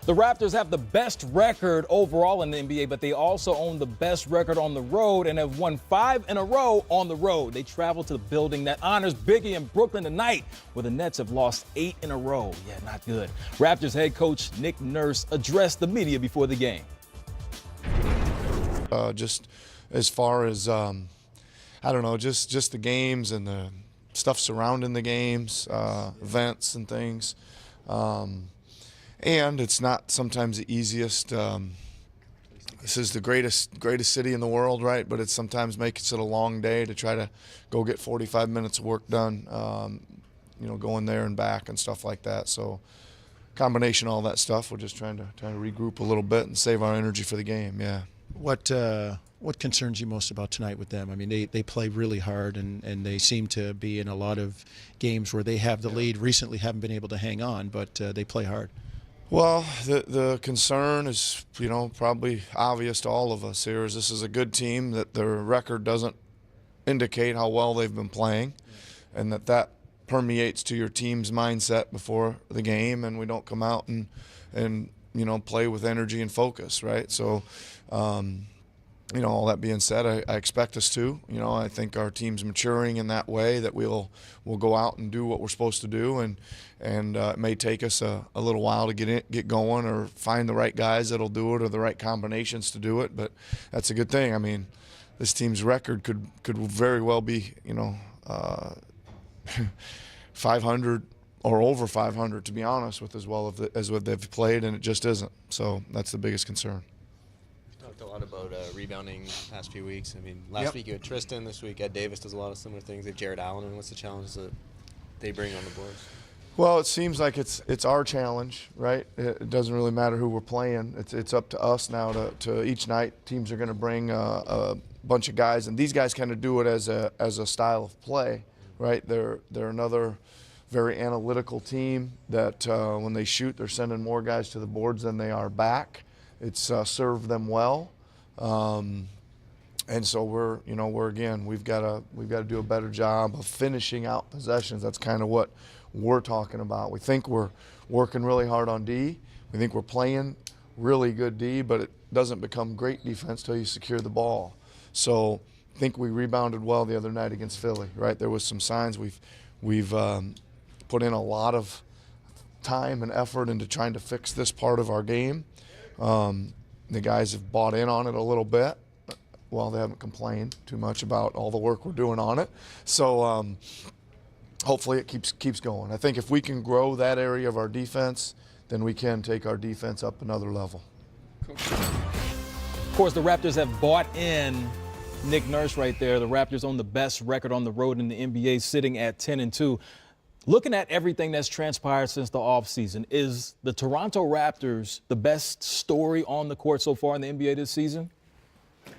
The Raptors have the best record overall in the NBA, but they also own the best record on the road and have won 5 in a row on the road. They travel to the building that honors Biggie in Brooklyn tonight, where the Nets have lost 8 in a row. Yeah, not good. Raptors head coach Nick Nurse addressed the media before the game. Just as far as, I don't know, just the games and the stuff surrounding the games, events and things. And it's not sometimes the easiest. This is the greatest city in the world, right? But it sometimes makes it a long day to try to go get 45 minutes of work done, going there and back and stuff like that. So combination of all that stuff, we're just trying to regroup a little bit and save our energy for the game, yeah. What concerns you most about tonight with them? I mean, they play really hard, and they seem to be in a lot of games where they have the lead. Recently haven't been able to hang on, but they play hard. Well, the concern is, probably obvious to all of us here, is this is a good team that their record doesn't indicate how well they've been playing, and that permeates to your team's mindset before the game, and we don't come out and play with energy and focus, right? So, all that being said, I expect us to. I think our team's maturing in that way, that we'll go out and do what we're supposed to do, and it may take us a little while to get going or find the right guys that'll do it or the right combinations to do it. But that's a good thing. I mean, this team's record could very well be 500 or over 500, to be honest, with as well as what they've played, and it just isn't. So that's the biggest concern. Talked a lot about rebounding the past few weeks. I mean, last week you had Tristan. This week Ed Davis does a lot of similar things. They have Jared Allen. And what's the challenge that they bring on the boards? Well, it seems like it's our challenge, right? It doesn't really matter who we're playing. It's up to us now to each night. Teams are going to bring a bunch of guys, and these guys kind of do it as a style of play, right? They're another very analytical team that when they shoot, they're sending more guys to the boards than they are back. It's served them well, and so we've got to do a better job of finishing out possessions. That's kind of what we're talking about. We think we're working really hard on D. We think we're playing really good D, but it doesn't become great defense till you secure the ball. So I think we rebounded well the other night against Philly, right? There was some signs. We've put in a lot of time and effort into trying to fix this part of our game. The guys have bought in on it a little bit. Well, they haven't complained too much about all the work we're doing on it. So hopefully it keeps going. I think if we can grow that area of our defense, then we can take our defense up another level. Of course, the Raptors have bought in Nick Nurse right there. The Raptors own the best record on the road in the NBA, sitting at 10-2. Looking at everything that's transpired since the offseason, is the Toronto Raptors the best story on the court so far in the NBA this season?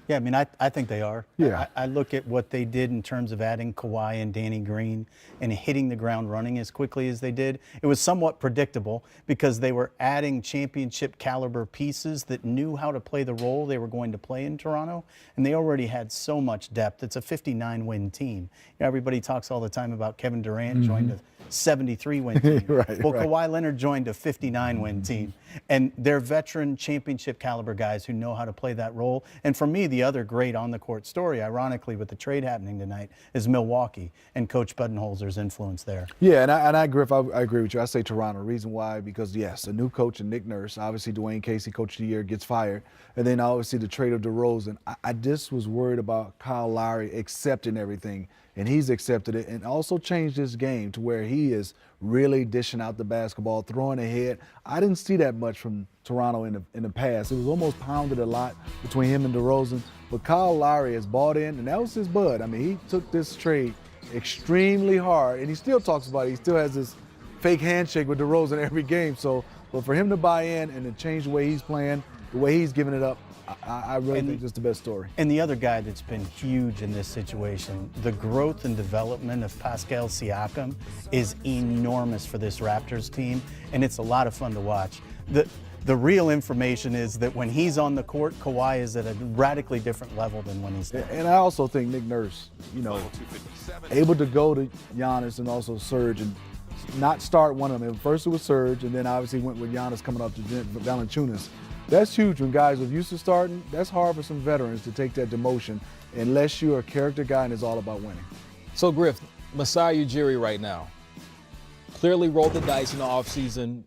Yeah, I mean, I think they are. Yeah. I look at what they did in terms of adding Kawhi and Danny Green and hitting the ground running as quickly as they did. It was somewhat predictable because they were adding championship caliber pieces that knew how to play the role they were going to play in Toronto, and they already had so much depth. It's a 59-win team. Everybody talks all the time about Kevin Durant joined a 73-win team. Right. Kawhi Leonard joined a 59-win team, and they're veteran championship caliber guys who know how to play that role. And for me, the other great on-the-court story, ironically, with the trade happening tonight, is Milwaukee and Coach Budenholzer's influence there. Yeah, and Griff, I agree with you. I say Toronto. Reason why? Because, yes, a new coach and Nick Nurse. Obviously, Dwayne Casey, Coach of the Year, gets fired. And then, obviously, the trade of DeRozan. I just was worried about Kyle Lowry accepting everything, and he's accepted it and also changed his game to where he is really dishing out the basketball, throwing ahead. I didn't see that much from Toronto in the past. It was almost pounded a lot between him and DeRozan. But Kyle Lowry has bought in, and that was his bud. I mean, he took this trade extremely hard, and he still talks about it. He still has this fake handshake with DeRozan every game. So, but for him to buy in and to change the way he's playing, the way he's giving it up, I really think it's the best story. And the other guy that's been huge in this situation, the growth and development of Pascal Siakam is enormous for this Raptors team, and it's a lot of fun to watch. The real information is that when he's on the court, Kawhi is at a radically different level than when he's there. And I also think Nick Nurse, able to go to Giannis and also Serge and not start one of them. First it was Serge, and then obviously went with Giannis coming up to Valanciunas. That's huge when guys are used to starting. That's hard for some veterans to take that demotion unless you're a character guy and it's all about winning. So, Griff, Masai Ujiri right now clearly rolled the dice in the offseason.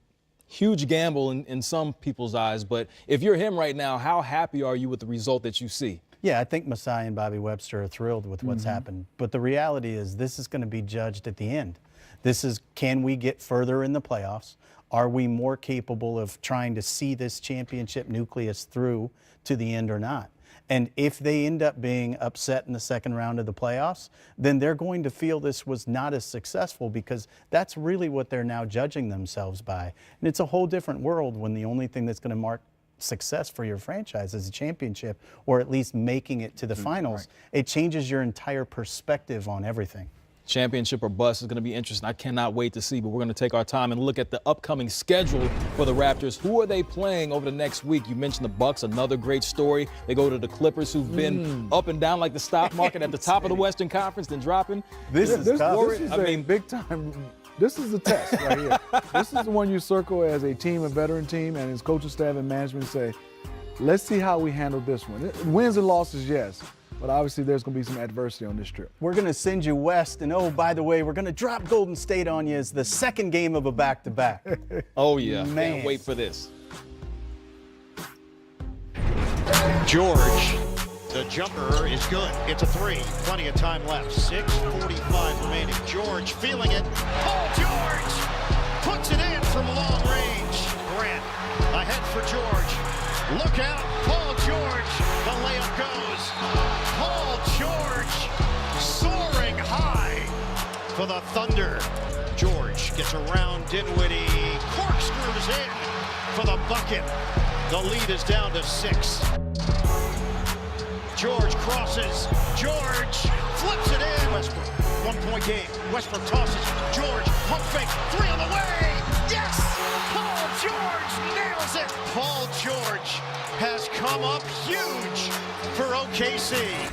Huge gamble in some people's eyes. But if you're him right now, how happy are you with the result that you see? Yeah, I think Masai and Bobby Webster are thrilled with what's happened. But the reality is this is going to be judged at the end. This is, can we get further in the playoffs? Are we more capable of trying to see this championship nucleus through to the end or not? And if they end up being upset in the second round of the playoffs, then they're going to feel this was not as successful because that's really what they're now judging themselves by. And it's a whole different world when the only thing that's going to mark success for your franchise is a championship or at least making it to the finals. It changes your entire perspective on everything. Championship or bust is going to be interesting. I cannot wait to see, but we're going to take our time and look at the upcoming schedule for the Raptors. Who are they playing over the next week? You mentioned the Bucks, another great story. They go to the Clippers, who've been up and down like the stock market at the top of the Western Conference, then dropping. This is a big time. This is the test right here. This is the one you circle as a team, a veteran team, and his coaching staff and management say, let's see how we handle this one. Wins and losses, yes. But obviously there's going to be some adversity on this trip. We're going to send you west, and oh, by the way, we're going to drop Golden State on you as the second game of a back-to-back. Oh, yeah. Man. Can't wait for this. George, the jumper is good. It's a three. Plenty of time left. 6:45 remaining. George feeling it. Paul George puts it in from long range. Grant ahead for George. Look out. Paul George. The layup goes. Paul George soaring high for the Thunder. George gets around Dinwiddie. Corkscrews in for the bucket. The lead is down to 6. George crosses. George flips it in. Westbrook, 1-point game. Westbrook tosses. George, pump fake, 3 on the way. Yes! Paul George nails it. Paul George has come up huge for OKC.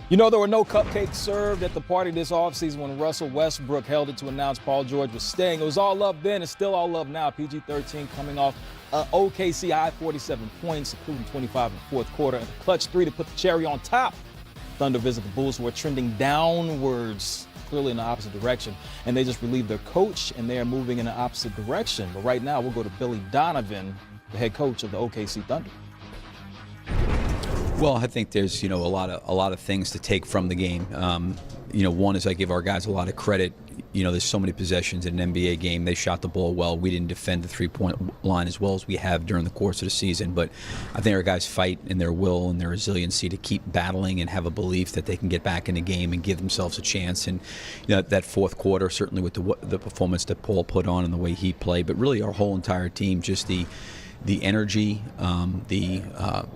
You know, there were no cupcakes served at the party this offseason when Russell Westbrook held it to announce Paul George was staying. It was all love then. It's still all love now. PG-13 coming off OKC high 47 points, including 25 in the fourth quarter. And a clutch 3 to put the cherry on top. Thunder visit the Bulls, who are trending downwards, clearly in the opposite direction. And they just relieved their coach, and they are moving in the opposite direction. But right now, we'll go to Billy Donovan, the head coach of the OKC Thunder. Well, I think there's, a lot of things to take from the game. One is I give our guys a lot of credit. There's so many possessions in an NBA game. They shot the ball well. We didn't defend the three-point line as well as we have during the course of the season. But I think our guys fight in their will and their resiliency to keep battling and have a belief that they can get back in the game and give themselves a chance. And that fourth quarter, certainly with the performance that Paul put on and the way he played, but really our whole entire team, just the energy, the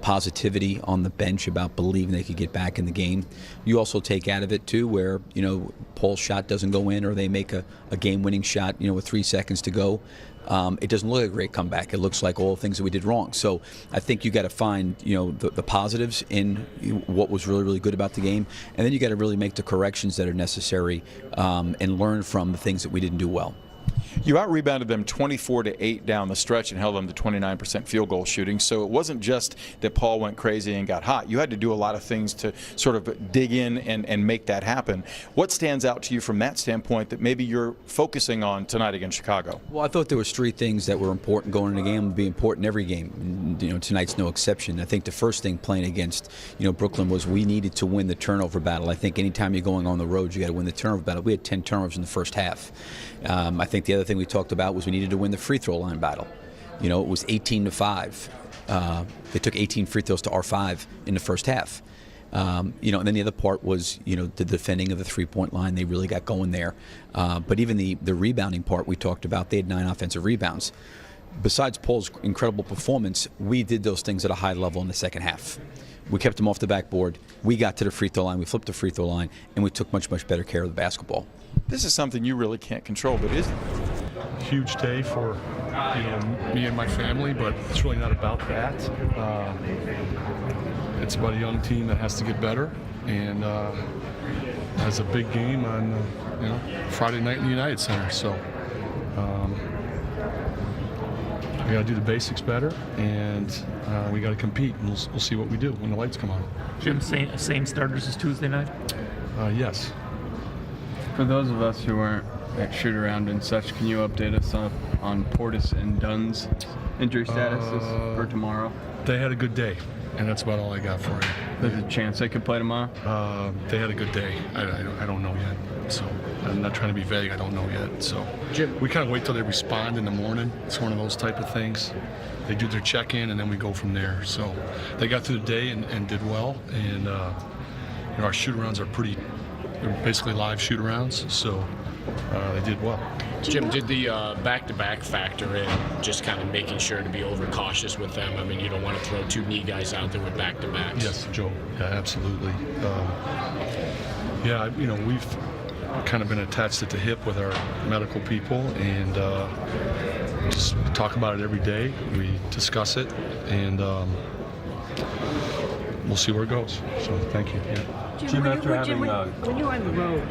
positivity on the bench about believing they could get back in the game. You also take out of it, too, where, Paul's shot doesn't go in or they make a game-winning shot, with 3 seconds to go. It doesn't look like a great comeback. It looks like all the things that we did wrong. So I think you got to find, the positives in what was really, really good about the game. And then you got to really make the corrections that are necessary and learn from the things that we didn't do well. You out-rebounded them 24-8 down the stretch and held them to 29% field goal shooting. So it wasn't just that Paul went crazy and got hot. You had to do a lot of things to sort of dig in and make that happen. What stands out to you from that standpoint that maybe you're focusing on tonight against Chicago? Well, I thought there was 3 things that were important going in the game, would be important every game. And, tonight's no exception. I think the first thing playing against, Brooklyn was we needed to win the turnover battle. I think anytime you're going on the road, you got to win the turnover battle. We had 10 turnovers in the first half. I think the other thing we talked about was we needed to win the free throw line battle. It was 18-5. They took 18 free throws to our 5 in the first half. And then the other part was, the defending of the three-point line. They really got going there. But even the rebounding part we talked about, they had 9 offensive rebounds. Besides Paul's incredible performance, we did those things at a high level in the second half. We kept them off the backboard. We got to the free throw line. We flipped the free throw line, and we took much, much better care of the basketball. This is something you really can't control, but is huge day for me and my family, but it's really not about that. It's about a young team that has to get better, and has a big game on Friday night in the United Center. So we got to do the basics better, and we got to compete. And we'll see what we do when the lights come on. Jim, same starters as Tuesday night? Yes. For those of us who aren't at shoot around and such, can you update us on Portis and Dunn's injury statuses for tomorrow? They had a good day, and that's about all I got for you. There's a chance they could play tomorrow? They had a good day. I don't know yet, so I'm not trying to be vague. I don't know yet. So Jim, we kind of wait till they respond in the morning. It's one of those type of things. They do their check-in, and then we go from there. So they got through the day and did well, and our shoot-arounds are they're basically live shoot-arounds, so they did well. Jim, did the back-to-back factor in just kind of making sure to be overcautious with them? I mean, you don't want to throw two knee guys out there with back-to-backs. Yes, Joe. Yeah, absolutely. We've kind of been attached at the hip with our medical people, and just talk about it every day. We discuss it, and we'll see where it goes. So thank you. Yeah. Jim, when you're on the road,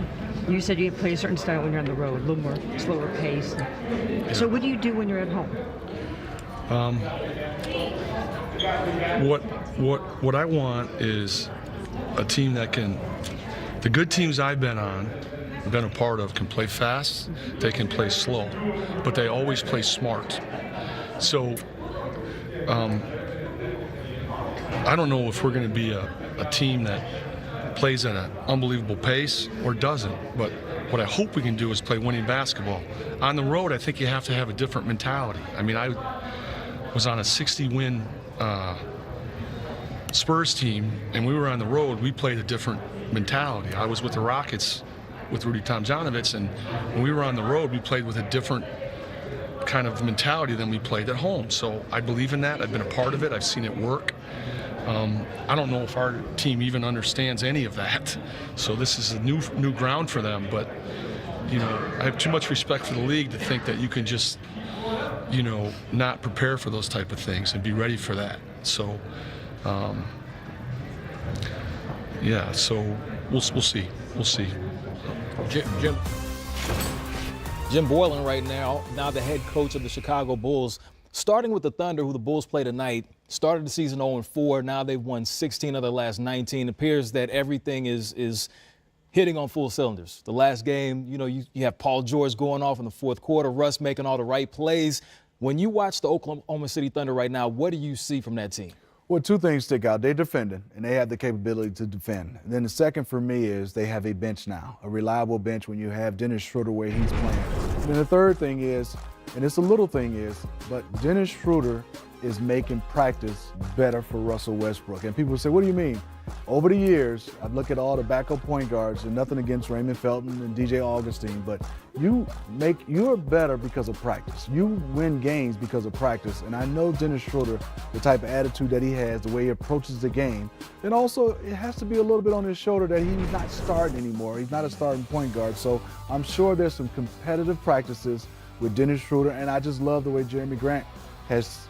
you said you play a certain style when you're on the road, a little more slower pace. Yeah. So what do you do when you're at home? What I want is a team that can. The good teams I've been a part of, can play fast. They can play slow, but they always play smart. So I don't know if we're going to be a team that plays at an unbelievable pace or doesn't, but what I hope we can do is play winning basketball. On the road, I think you have to have a different mentality. I mean, I was on a 60-win Spurs team, and we were on the road. We played a different mentality. I was with the Rockets with Rudy Tomjanovich, and when we were on the road, we played with a different kind of mentality than we played at home. So I believe in that. I've been a part of it. I've seen it work. I don't know if our team even understands any of that. So this is a new ground for them. But, I have too much respect for the league to think that you can just, not prepare for those type of things and be ready for that. So, so we'll see. We'll see. Jim Boylan right now the head coach of the Chicago Bulls. Starting with the Thunder, who the Bulls play tonight, started the season 0-4. Now they've won 16 of their last 19. It appears that everything is hitting on full cylinders. The last game, you have Paul George going off in the fourth quarter, Russ making all the right plays. When you watch the Oklahoma City Thunder right now, what do you see from that team? Well, two things stick out. They're defending, and they have the capability to defend. And then the second for me is they have a bench now, a reliable bench when you have Dennis Schroeder where he's playing. And then the third thing is, and it's a little thing is, but Dennis Schroeder is making practice better for Russell Westbrook. And people say, what do you mean? Over the years, I've looked at all the backup point guards, and nothing against Raymond Felton and DJ Augustine, but you're better because of practice. You win games because of practice. And I know Dennis Schroeder, the type of attitude that he has, the way he approaches the game, then also it has to be a little bit on his shoulder that he's not starting anymore. He's not a starting point guard. So I'm sure there's some competitive practices with Dennis Schroeder, and I just love the way Jeremy Grant has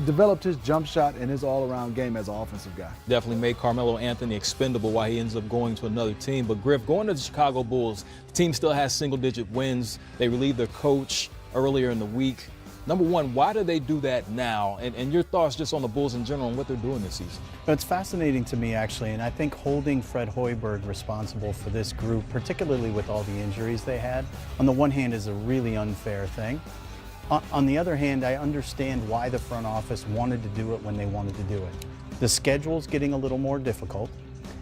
developed his jump shot and his all-around game as an offensive guy. Definitely made Carmelo Anthony expendable while he ends up going to another team. But Griff, going to the Chicago Bulls, the team still has single-digit wins. They relieved their coach earlier in the week. Number one, why do they do that now? And your thoughts just on the Bulls in general and what they're doing this season? It's fascinating to me, actually, and I think holding Fred Hoiberg responsible for this group, particularly with all the injuries they had, on the one hand is a really unfair thing. On the other hand, I understand why the front office wanted to do it when they wanted to do it. The schedule's getting a little more difficult,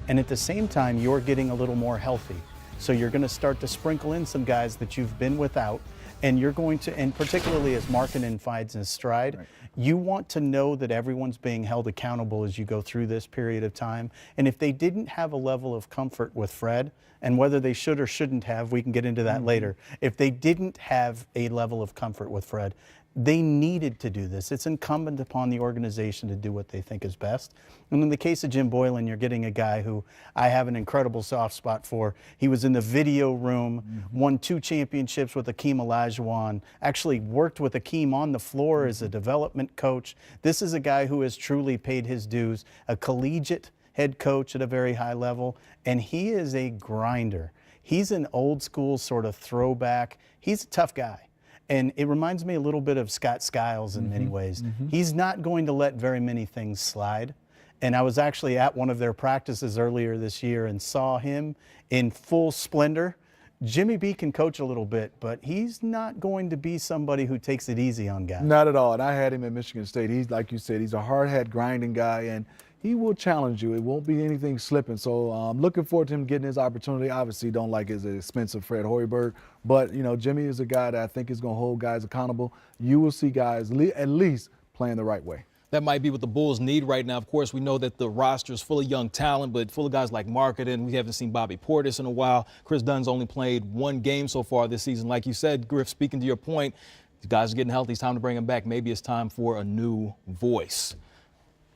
and at the same time, you're getting a little more healthy. So you're going to start to sprinkle in some guys that you've been without, and you're going to, and particularly as Markkanen finds his stride, right, you want to know that everyone's being held accountable as you go through this period of time. And if they didn't have a level of comfort with Fred, and whether they should or shouldn't have, we can get into that later. If they didn't have a level of comfort with Fred, they needed to do this. It's incumbent upon the organization to do what they think is best. And in the case of Jim Boylan, you're getting a guy who I have an incredible soft spot for. He was in the video room, won 2 championships with Akeem Olajuwon, actually worked with Akeem on the floor as a development coach. This is a guy who has truly paid his dues, a collegiate head coach at a very high level, and he is a grinder. He's an old school sort of throwback. He's a tough guy. And it reminds me a little bit of Scott Skiles in many ways. He's not going to let very many things slide. And I was actually at one of their practices earlier this year and saw him in full splendor. Jimmy B can coach a little bit, but he's not going to be somebody who takes it easy on guys. Not at all. And I had him at Michigan State. He's, like you said, he's a hard hat grinding guy, and he will challenge you. It won't be anything slipping. So I'm looking forward to him getting his opportunity. Obviously, don't like his expensive Fred Hoiberg, but Jimmy is a guy that I think is going to hold guys accountable. You will see guys at least playing the right way. That might be what the Bulls need right now. Of course, we know that the roster is full of young talent, but full of guys like Marketing. We haven't seen Bobby Portis in a while. Chris Dunn's only played one game so far this season. Like you said, Griff, speaking to your point, these guys are getting healthy. It's time to bring them back. Maybe it's time for a new voice.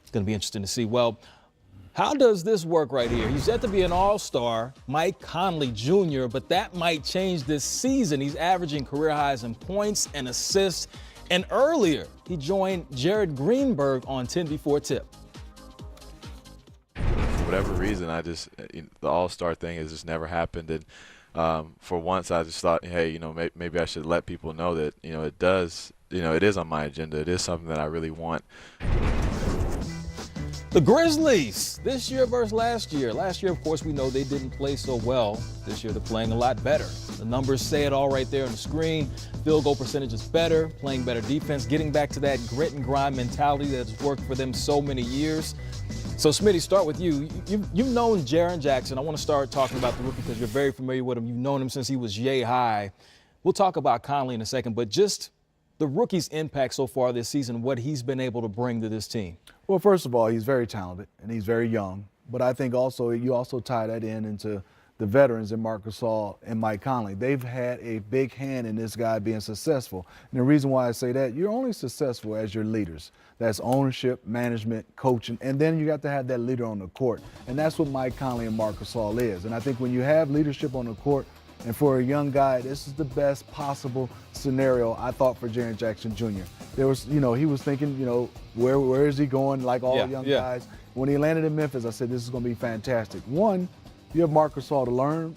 It's going to be interesting to see. Well, how does this work right here? He's set to be an all-star, Mike Conley Jr., but that might change this season. He's averaging career highs in points and assists. And earlier, he joined Jared Greenberg on 10 Before Tip. For whatever reason, the all-star thing has just never happened. And for once, I just thought, hey, maybe I should let people know that, it does, it is on my agenda. It is something that I really want. The Grizzlies, this year versus last year. Last year, of course, we know they didn't play so well. This year, they're playing a lot better. The numbers say it all right there on the screen. Field goal percentage is better, playing better defense, getting back to that grit and grind mentality that's worked for them so many years. So, Smitty, start with you. You've known Jaren Jackson. I want to start talking about the rookie because you're very familiar with him. You've known him since he was yay high. We'll talk about Conley in a second, but just the rookie's impact so far this season, what he's been able to bring to this team. Well, first of all, he's very talented and he's very young. But I think you also tie that into the veterans in Marc Gasol and Mike Conley. They've had a big hand in this guy being successful. And the reason why I say that, you're only successful as your leaders. That's ownership, management, coaching, and then you got to have that leader on the court. And that's what Mike Conley and Marc Gasol is. And I think when you have leadership on the court, and for a young guy, this is the best possible scenario, I thought, for Jaren Jackson Jr. There was, he was thinking, where is he going, like all young guys. When he landed in Memphis, I said, this is going to be fantastic. One, you have Marc Gasol to learn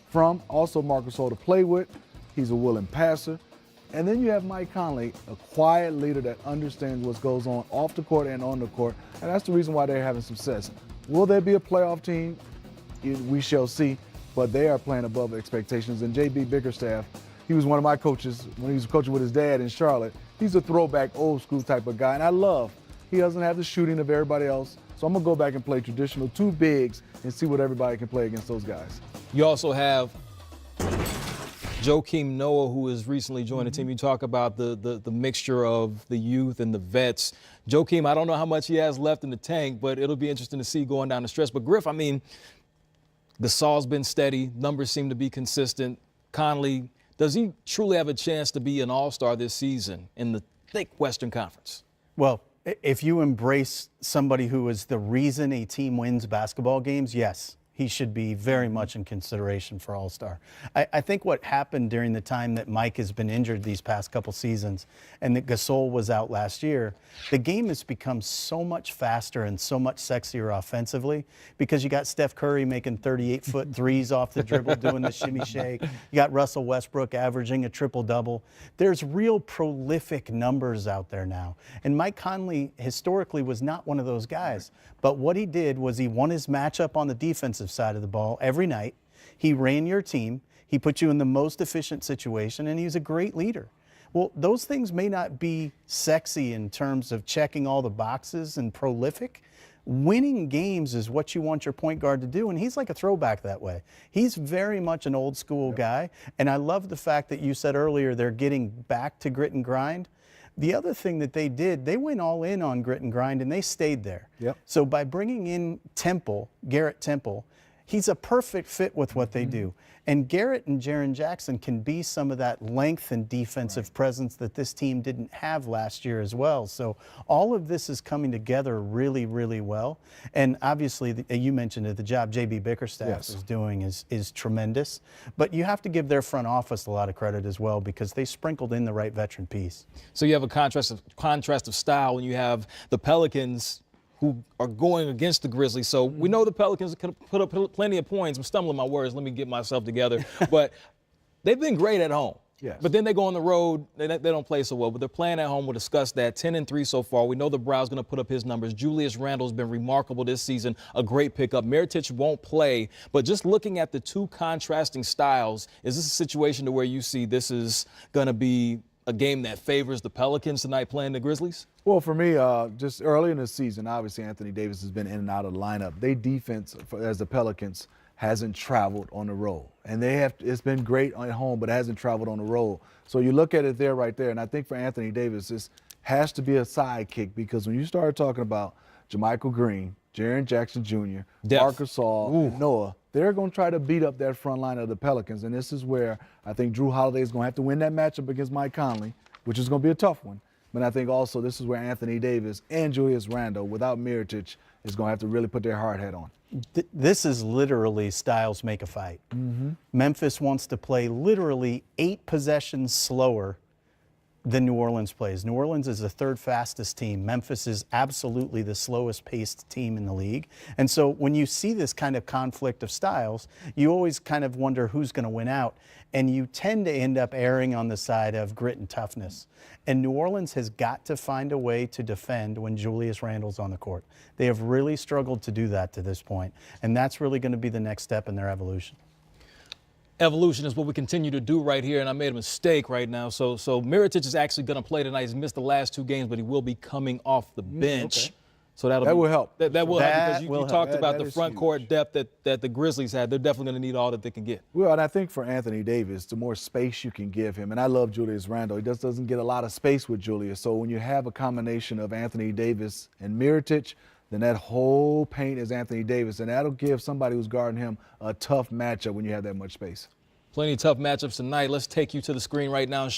from, also Marc Gasol to play with. He's a willing passer. And then you have Mike Conley, a quiet leader that understands what goes on off the court and on the court. And that's the reason why they're having success. Will there be a playoff team? We shall see. But they are playing above expectations. And J.B. Bickerstaff, he was one of my coaches when he was coaching with his dad in Charlotte. He's a throwback, old school type of guy. And I love, he doesn't have the shooting of everybody else. So I'm going to go back and play traditional two bigs and see what everybody can play against those guys. You also have Joakim Noah, who has recently joined the team. You talk about the mixture of the youth and the vets. Joakim, I don't know how much he has left in the tank, but it'll be interesting to see going down the stretch. But Griff, Gasol's been steady. Numbers seem to be consistent. Conley, does he truly have a chance to be an all-star this season in the thick Western Conference? Well, if you embrace somebody who is the reason a team wins basketball games, yes, he should be very much in consideration for All-Star. I think what happened during the time that Mike has been injured these past couple seasons and that Gasol was out last year, the game has become so much faster and so much sexier offensively because you got Steph Curry making 38-foot threes off the dribble doing the shimmy shake. You got Russell Westbrook averaging a triple-double. There's real prolific numbers out there now. And Mike Conley historically was not one of those guys. But what he did was he won his matchup on the defensive side of the ball every night. He ran your team. He put you in the most efficient situation, and he was a great leader. Well, those things may not be sexy in terms of checking all the boxes and prolific. Winning games is what you want your point guard to do, and he's like a throwback that way. He's very much an old school guy, and I love the fact that you said earlier they're getting back to grit and grind. The other thing that they did, they went all in on grit and grind, and they stayed there. Yep. So by bringing in Garrett Temple, he's a perfect fit with what they do. And Garrett and Jaren Jackson can be some of that length and defensive presence that this team didn't have last year as well. So all of this is coming together really, really well. And obviously, you mentioned it, the job J.B. Bickerstaff is doing is tremendous. But you have to give their front office a lot of credit as well because they sprinkled in the right veteran piece. So you have a contrast of style when you have the Pelicans, who are going against the Grizzlies. So we know the Pelicans can put up plenty of points. I'm stumbling my words. Let me get myself together. But they've been great at home. Yes. But then they go on the road, they don't play so well, but they're playing at home. We'll discuss that. 10-3 so far. We know the Brow's going to put up his numbers. Julius Randle's been remarkable this season, a great pickup. Mirotic won't play, but just looking at the two contrasting styles, is this a situation to where you see this is going to be a game that favors the Pelicans tonight playing the Grizzlies? Well, for me, just early in the season, obviously Anthony Davis has been in and out of the lineup. Their defense, as the Pelicans, hasn't traveled on the road. And it's been great at home, but it hasn't traveled on the road. So you look at it there right there, and I think for Anthony Davis, this has to be a sidekick, because when you start talking about JaMychal Green, Jaren Jackson Jr., Marcus Gasol, and Noah, they're going to try to beat up that front line of the Pelicans. And this is where I think Drew Holiday is going to have to win that matchup against Mike Conley, which is going to be a tough one. But I think also this is where Anthony Davis and Julius Randle, without Mirotic, is going to have to really put their hard hat on. This is literally styles make a fight. Memphis wants to play literally 8 possessions slower than New Orleans plays. New Orleans is the 3rd fastest team. Memphis is absolutely the slowest paced team in the league. And so when you see this kind of conflict of styles, you always kind of wonder who's going to win out. And you tend to end up erring on the side of grit and toughness. And New Orleans has got to find a way to defend when Julius Randle's on the court. They have really struggled to do that to this point. And that's really going to be the next step in their evolution. Evolution is what we continue to do right here, and I made a mistake right now. So Mirotic is actually going to play tonight. He's missed the last 2 games, but he will be coming off the bench. Okay. So that will help. That will help, because you talked about that the is front huge. court depth that the Grizzlies had. They're definitely going to need all that they can get. Well, and I think for Anthony Davis, the more space you can give him, and I love Julius Randle, he just doesn't get a lot of space with Julius. So when you have a combination of Anthony Davis and Mirotic, then that whole paint is Anthony Davis, and that'll give somebody who's guarding him a tough matchup when you have that much space. Plenty of tough matchups tonight. Let's take you to the screen right now.